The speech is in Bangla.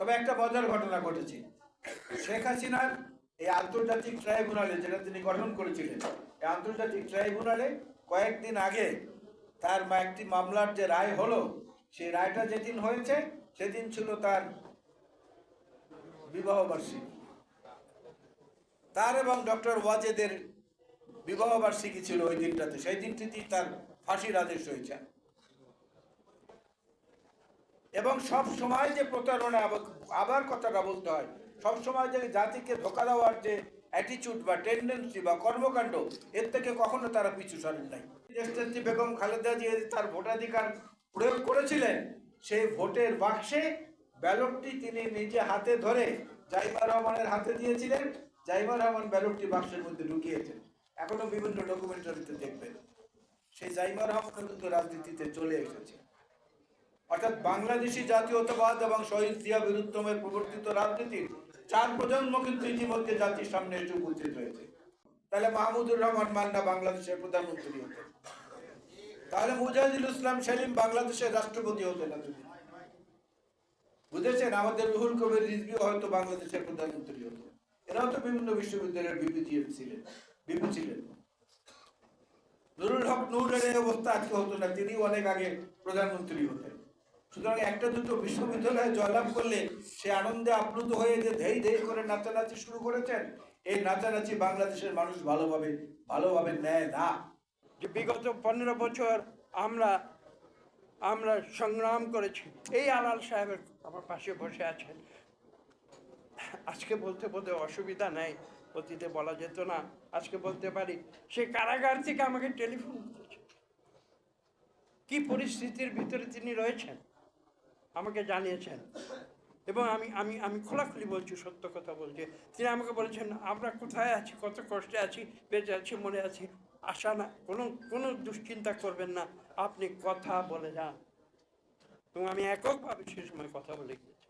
তবে একটা মজার ঘটনা ঘটেছে। শেখ হাসিনার এই আন্তর্জাতিক ট্রাইব্যুনালে, যেটা তিনি গঠন করেছিলেন, এই আন্তর্জাতিক ট্রাইব্যুনালে কয়েকদিন আগে তার একটি মামলার যে রায় হলো, সেই রায়টা যেদিন হয়েছে সেদিন ছিল তার বিবাহ বার্ষিকী। তার এবং ডক্টর ওয়াজেদের বিবাহ বার্ষিকী ছিল ওই দিনটাতে। সেই দিনটিতেই তার ফাঁসির আদেশ হয়েছে। এবং সব সময় যে প্রতারণা, আবার কথাটা বলতে হয়, সব সময় যে জাতিকে ধোঁকা দেওয়ার যে অ্যাটিচিউড বা টেন্ডেন্সি বা কর্মকাণ্ড, এর থেকে কখনো তারা পিছু সরেন নাই। দেশনেত্রী বেগম খালেদা জিয়া তার ভোটাধিকার প্রয়োগ করেছিলেন, সেই ভোটের বাক্সে ব্যালটটি তিনি নিজে হাতে ধরে জাইমা রহমানের হাতে দিয়েছিলেন। জাইমা রহমান ব্যালটটি বাক্সের মধ্যে ঢুকিয়েছেন। এখনো বিভিন্ন ডকুমেন্টারিতে দেখবেন সেই জাইমা রহমান কিন্তু রাজনীতিতে চলে এসেছে। অর্থাৎ বাংলাদেশি জাতীয়তাবাদ এবং শহীদ জিয়া বীরুত্তমের প্রবর্তিত রাজনীতির 4 প্রজন্ম কিন্তু ইতিমধ্যে জাতির সামনে এসে উপস্থিত হয়েছে। তাহলে মাহমুদুর রহমান মান্না বাংলাদেশের প্রধানমন্ত্রী হতেন, তাহলে মুজাহিদুল ইসলাম সেলিম বাংলাদেশের রাষ্ট্রপতি হতেন না। তুমি বুঝেছেন? আমাদের রুহুল কবির রিজভী হয়তো বাংলাদেশের প্রধানমন্ত্রী হতো। এরাও তো বিভিন্ন বিশ্ববিদ্যালয়ের বিপি ছিলেন। নুরুল হক নূরের এই অবস্থা আজকে হতো না, তিনি অনেক আগে প্রধানমন্ত্রী হতেন। সুতরাং একটা দুটো বিশ্ববিদ্যালয়ে জয়লাভ করলে সে আনন্দে আপ্লুত হয়ে যে ধেই ধেই করে নাচানাচি শুরু করেছেন, এই নাচানাচি বাংলাদেশের মানুষ ভালোভাবে নেয় না। যে বিগত 15 বছর আমরা সংগ্রাম করেছি। এই আলাল সাহেবের আমার পাশে বসে আছেন। আজকে বলতে অসুবিধা নেই, অতীতে বলা যেত না, আজকে বলতে পারি। সে কারাগার থেকে আমাকে টেলিফোন করেছে, কি পরিস্থিতির ভিতরে তিনি রয়েছেন আমাকে জানিয়েছেন। এবং আমি খোলাখুলি বলছি, সত্য কথা বলছি। তিনি আমাকে বলেছেন আমরা কোথায় আছি, কত কষ্টে আছি, বেঁচে আছি, মনে আছি, আশা না, কোনো দুশ্চিন্তা করবেন না, আপনি কথা বলে যান। এবং আমি এককভাবে সে সময় কথা বলে গিয়েছি।